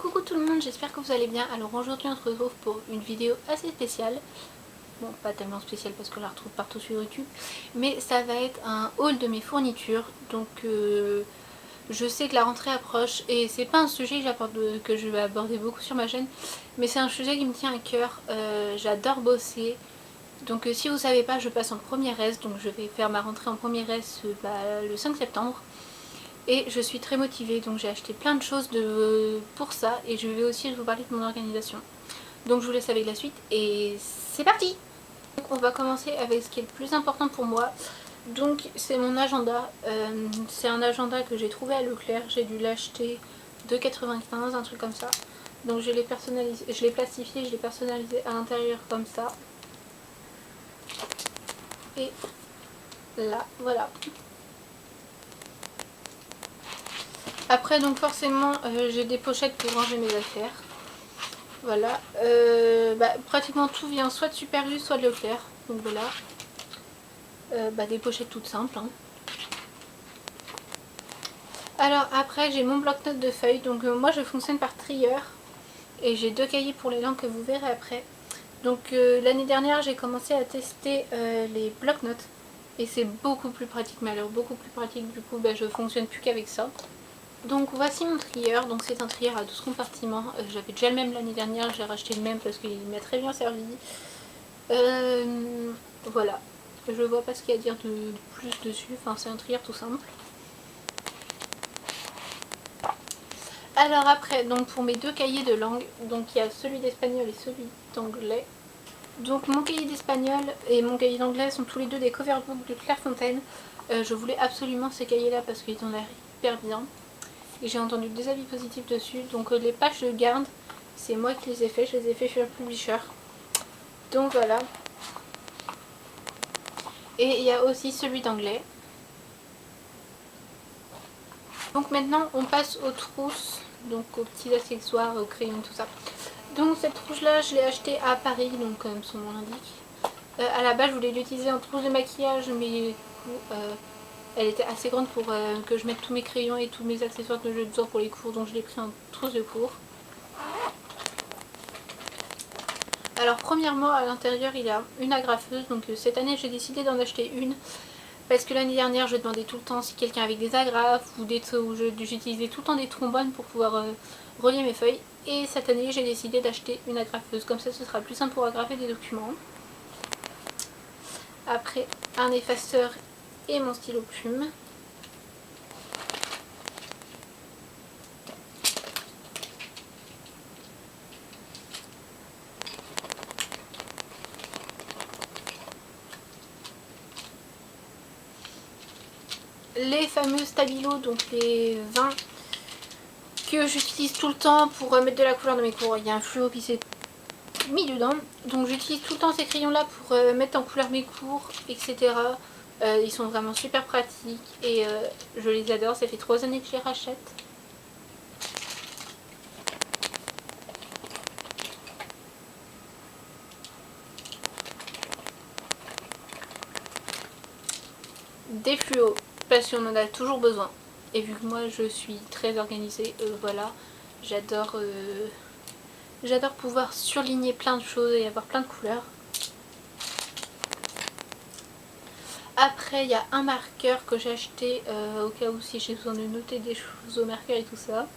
Coucou tout le monde, j'espère que vous allez bien. Alors aujourd'hui on se retrouve pour une vidéo assez spéciale. Bon, pas tellement spéciale parce qu'on la retrouve partout sur YouTube. Mais ça va être un haul de mes fournitures. Donc je sais que la rentrée approche et c'est pas un sujet que je vais aborder beaucoup sur ma chaîne. Mais c'est un sujet qui me tient à cœur. J'adore bosser. Donc si vous savez pas, je passe en première S. Donc je vais faire ma rentrée en première S le 5 septembre. Et je suis très motivée, donc j'ai acheté plein de choses pour ça et je vais aussi vous parler de mon organisation. Donc je vous laisse avec la suite et c'est parti. Donc on va commencer avec ce qui est le plus important pour moi. Donc c'est mon agenda. C'est un agenda que j'ai trouvé à Leclerc, j'ai dû l'acheter 2,95, un truc comme ça. Donc je l'ai personnalisé, je l'ai plastifié, je l'ai personnalisé à l'intérieur comme ça. Et là, voilà. Après donc forcément j'ai des pochettes pour ranger mes affaires. Voilà. Pratiquement tout vient soit de Super U soit de Leclerc. Donc voilà. Des pochettes toutes simples. Hein. Alors après j'ai mon bloc-notes de feuilles. Donc moi je fonctionne par trieur. Et j'ai 2 cahiers pour les langues que vous verrez après. Donc l'année dernière j'ai commencé à tester les bloc-notes. Et c'est beaucoup plus pratique. Mais alors beaucoup plus pratique du coup je fonctionne plus qu'avec ça. Donc voici mon trieur, donc c'est un trieur à 12 compartiments, j'avais déjà le même l'année dernière, j'ai racheté le même parce qu'il m'a très bien servi. Voilà, je vois pas ce qu'il y a à dire de plus dessus, enfin c'est un trieur tout simple. Alors après, donc pour mes 2 cahiers de langue, donc il y a celui d'espagnol et celui d'anglais. Donc mon cahier d'espagnol et mon cahier d'anglais sont tous les deux des cover books de Clairefontaine. Je voulais absolument ces cahiers là parce qu'ils ont l'air hyper bien. Et j'ai entendu des avis positifs dessus. Donc les pages je garde, c'est moi qui les ai fait, je les ai fait chez le publisher. Donc voilà. Et il y a aussi celui d'anglais. Donc maintenant on passe aux trousses, donc aux petits accessoires, aux crayons, tout ça. Donc cette trousse là je l'ai achetée à Paris, donc comme son nom l'indique. À la base je voulais l'utiliser en trousse de maquillage, mais du coup elle était assez grande pour que je mette tous mes crayons et tous mes accessoires que j'ai besoin pour les cours, donc je l'ai pris en trousse de cours. Alors premièrement à l'intérieur il y a une agrafeuse, donc cette année j'ai décidé d'en acheter une parce que l'année dernière je demandais tout le temps si quelqu'un avait des agrafes ou j'utilisais tout le temps des trombones pour pouvoir relier mes feuilles, et cette année j'ai décidé d'acheter une agrafeuse, comme ça ce sera plus simple pour agrafer des documents. Après un effaceur et mon stylo plume. Les fameux stabilos, donc les 20 que j'utilise tout le temps pour mettre de la couleur dans mes cours. Il y a un fluo qui s'est mis dedans, donc j'utilise tout le temps ces crayons là pour mettre en couleur mes cours, etc. Ils sont vraiment super pratiques et je les adore. Ça fait 3 années que je les rachète. Des fluos parce qu'on en a toujours besoin, et vu que moi je suis très organisée, voilà, j'adore pouvoir surligner plein de choses et avoir plein de couleurs. Après il y a un marqueur que j'ai acheté au cas où si j'ai besoin de noter des choses au marqueur et tout ça.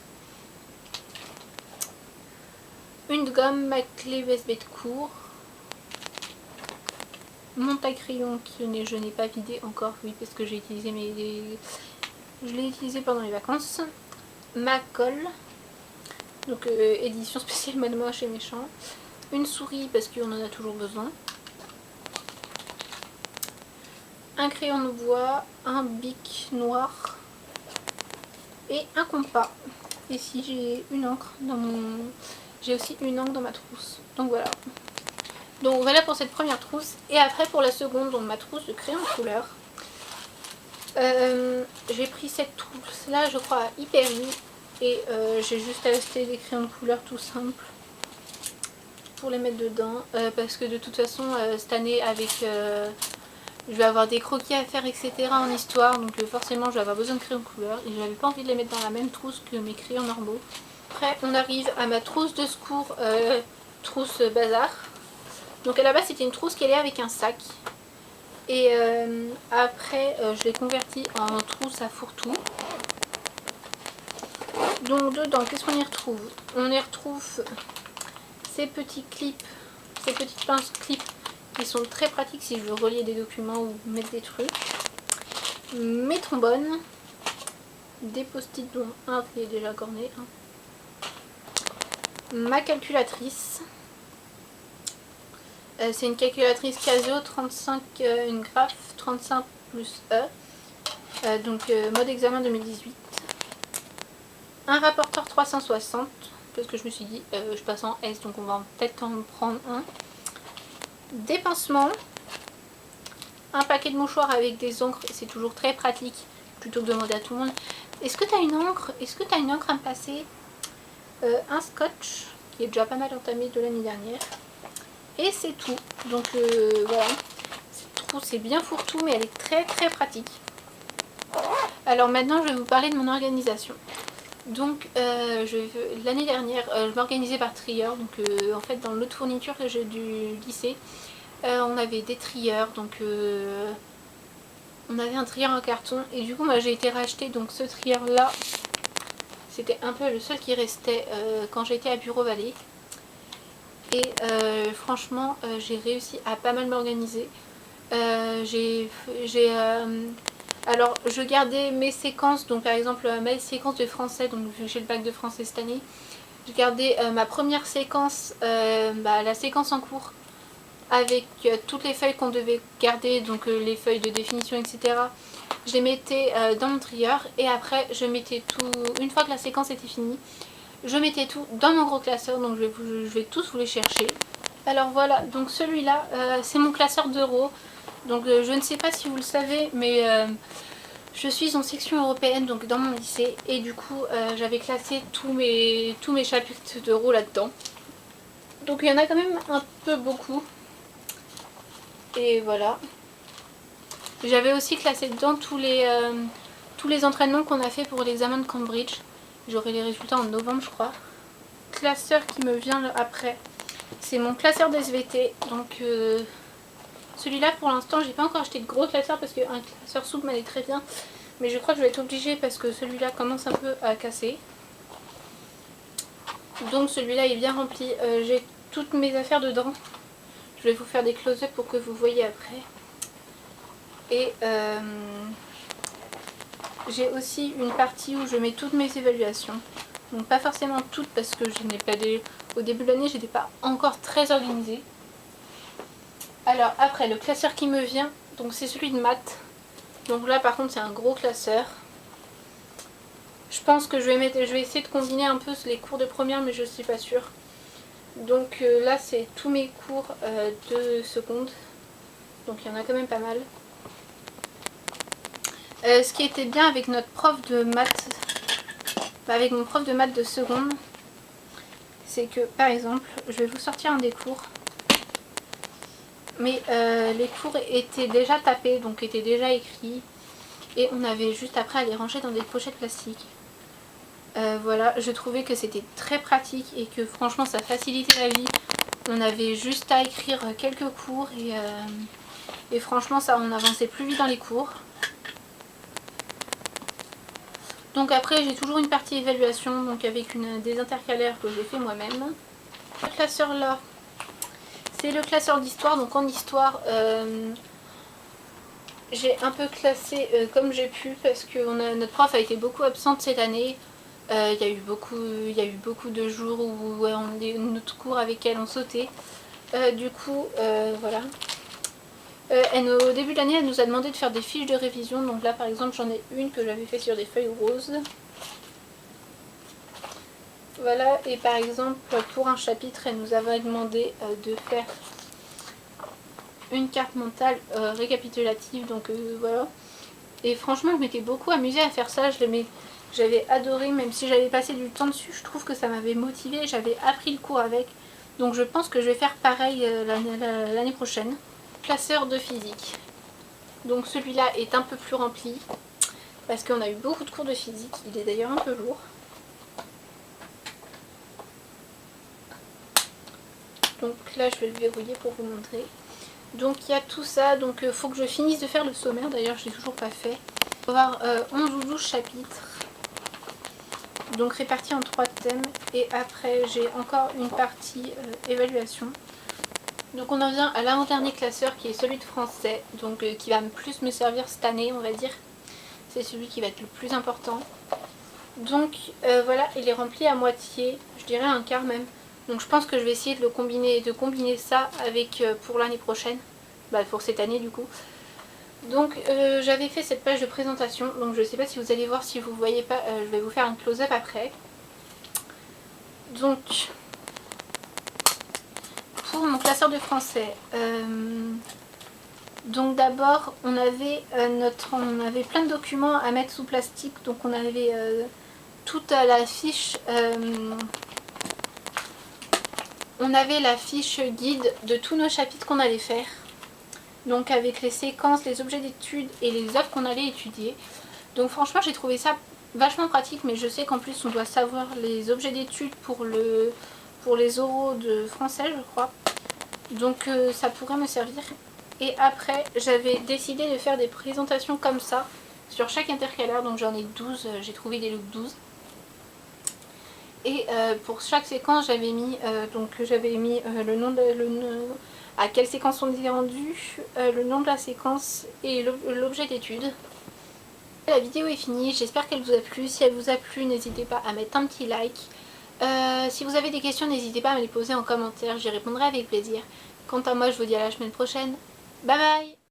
Une gomme, ma clé USB de cours. Mon taille-crayon que je n'ai pas vidé encore, oui, parce que j'ai utilisé je l'ai utilisé pendant les vacances. Ma colle, donc édition spéciale Mode Moche et Méchant. Une souris parce qu'on en a toujours besoin. Un crayon de bois, un bic noir et un compas. Ici j'ai une encre j'ai aussi une encre dans ma trousse. Donc voilà. Donc voilà pour cette première trousse. Et après pour la seconde, donc ma trousse de crayon de couleur. J'ai pris cette trousse là, je crois, à Hyper U. Et j'ai juste acheté des crayons de couleur tout simples pour les mettre dedans. Parce que de toute façon, cette année, je vais avoir des croquis à faire, etc. en histoire. Donc forcément, je vais avoir besoin de crayons de couleur. Et j'avais pas envie de les mettre dans la même trousse que mes crayons normaux. après on arrive à ma trousse de secours, trousse bazar. Donc à la base c'était une trousse qui allait avec un sac. Et après je l'ai convertie en trousse à fourre-tout. Donc dedans, qu'est-ce qu'on y retrouve? On y retrouve ces petits clips, ces petites pinces clips qui sont très pratiques si je veux relier des documents ou mettre des trucs. Mes trombones, des post-it dont un qui est déjà corné. Ma calculatrice. C'est une calculatrice Casio 35, une graphe 35 plus E. Donc mode examen 2018. Un rapporteur 360, parce que je me suis dit, je passe en S, donc on va peut-être en prendre un. Des pansements. Un paquet de mouchoirs avec des encres, c'est toujours très pratique, plutôt que de demander à tout le monde. Est-ce que tu as une encre? Est-ce que tu as une encre à me passer? Un scotch, qui est déjà pas mal entamé de l'année dernière. Et c'est tout. Donc voilà. Cette trousse est bien fourre-tout, mais elle est très très pratique. Alors maintenant, je vais vous parler de mon organisation. Donc l'année dernière, je m'organisais par trieur. Donc en fait, dans l'autre fourniture que j'ai du lycée, on avait des trieurs. Donc on avait un trieur en carton. Et du coup, moi j'ai été racheter donc ce trieur là. C'était un peu le seul qui restait quand j'étais à Bureau Vallée. Et franchement, j'ai réussi à pas mal m'organiser. Alors, je gardais mes séquences, donc par exemple mes séquences de français, donc vu que j'ai le bac de français cette année, je gardais ma première séquence, la séquence en cours, avec toutes les feuilles qu'on devait garder, donc les feuilles de définition, etc. Je les mettais dans mon trieur, et après je mettais tout, une fois que la séquence était finie, je mettais tout dans mon gros classeur, donc je vais tous vous les chercher. Alors voilà, donc celui-là, c'est mon classeur d'euros. Donc je ne sais pas si vous le savez, mais je suis en section européenne, donc dans mon lycée. Et du coup, j'avais classé tous mes chapitres d'euros là-dedans. Donc il y en a quand même un peu beaucoup. Et voilà. J'avais aussi classé dedans tous les entraînements qu'on a fait pour l'examen de Cambridge. J'aurai les résultats en novembre, je crois. Classeur qui me vient après, c'est mon classeur d'SVT. Donc celui-là, pour l'instant, j'ai pas encore acheté de gros classeur parce qu'un classeur souple m'allait très bien. Mais je crois que je vais être obligée parce que celui-là commence un peu à casser. Donc celui-là est bien rempli. J'ai toutes mes affaires dedans. Je vais vous faire des close-up pour que vous voyez après. Et j'ai aussi une partie où je mets toutes mes évaluations. Donc pas forcément toutes parce que je n'ai pas au début de l'année, j'étais pas encore très organisée. Alors après, le classeur qui me vient, donc c'est celui de maths. Donc là par contre c'est un gros classeur. Je pense que je vais essayer de combiner un peu les cours de première, mais je suis pas sûre. Donc là c'est tous mes cours de seconde. Donc il y en a quand même pas mal. Ce qui était bien avec notre prof de maths, avec mon prof de maths de seconde, c'est que par exemple, je vais vous sortir un des cours. Mais les cours étaient déjà tapés, donc étaient déjà écrits. Et on avait juste après à les ranger dans des pochettes plastiques. Voilà, je trouvais que c'était très pratique et que franchement ça facilitait la vie. On avait juste à écrire quelques cours et franchement ça, on avançait plus vite dans les cours. Donc après j'ai toujours une partie évaluation, donc avec des intercalaires que j'ai fait moi-même. Ce classeur là, c'est le classeur d'histoire. Donc en histoire, j'ai un peu classé comme j'ai pu parce que notre prof a été beaucoup absente cette année. Il y a eu beaucoup de jours où notre cours avec elle ont sauté. Du coup, voilà. Au début de l'année, elle nous a demandé de faire des fiches de révision. Donc là, par exemple, j'en ai une que j'avais fait sur des feuilles roses. Voilà, et par exemple, pour un chapitre, elle nous avait demandé de faire une carte mentale récapitulative. Donc voilà. Et franchement, je m'étais beaucoup amusée à faire ça. J'avais adoré, même si j'avais passé du temps dessus. Je trouve que ça m'avait motivée. J'avais appris le cours avec. Donc je pense que je vais faire pareil l'année prochaine. Classeur de physique. Donc celui-là est un peu plus rempli. Parce qu'on a eu beaucoup de cours de physique. Il est d'ailleurs un peu lourd. Donc là je vais le verrouiller pour vous montrer. Donc il y a tout ça, donc il faut que je finisse de faire le sommaire, d'ailleurs je l'ai toujours pas fait. On va avoir 11 ou 12 chapitres, donc répartis en 3 thèmes, et après j'ai encore une partie évaluation. Donc on en vient à l'avant-dernier classeur qui est celui de français, donc qui va plus me servir cette année on va dire. C'est celui qui va être le plus important. Donc voilà, il est rempli à moitié, je dirais un quart même. Donc je pense que je vais essayer de combiner ça avec pour l'année prochaine, pour cette année du coup. Donc j'avais fait cette page de présentation, donc je ne sais pas si vous allez voir, si vous ne voyez pas, je vais vous faire un close-up après. Donc pour mon classeur de français, donc d'abord on avait plein de documents à mettre sous plastique, donc on avait toute la fiche, on avait la fiche guide de tous nos chapitres qu'on allait faire, donc avec les séquences, les objets d'étude et les œuvres qu'on allait étudier. Donc franchement j'ai trouvé ça vachement pratique, mais je sais qu'en plus on doit savoir les objets d'étude pour les oraux de français je crois, donc ça pourrait me servir. Et après j'avais décidé de faire des présentations comme ça sur chaque intercalaire, donc j'en ai 12, j'ai trouvé des looks 12. Et pour chaque séquence j'avais mis, le nom à quelle séquence on est rendu, le nom de la séquence et l'objet d'étude. La vidéo est finie, j'espère qu'elle vous a plu. Si elle vous a plu, n'hésitez pas à mettre un petit like. Si vous avez des questions, n'hésitez pas à me les poser en commentaire, j'y répondrai avec plaisir. Quant à moi, je vous dis à la semaine prochaine. Bye bye!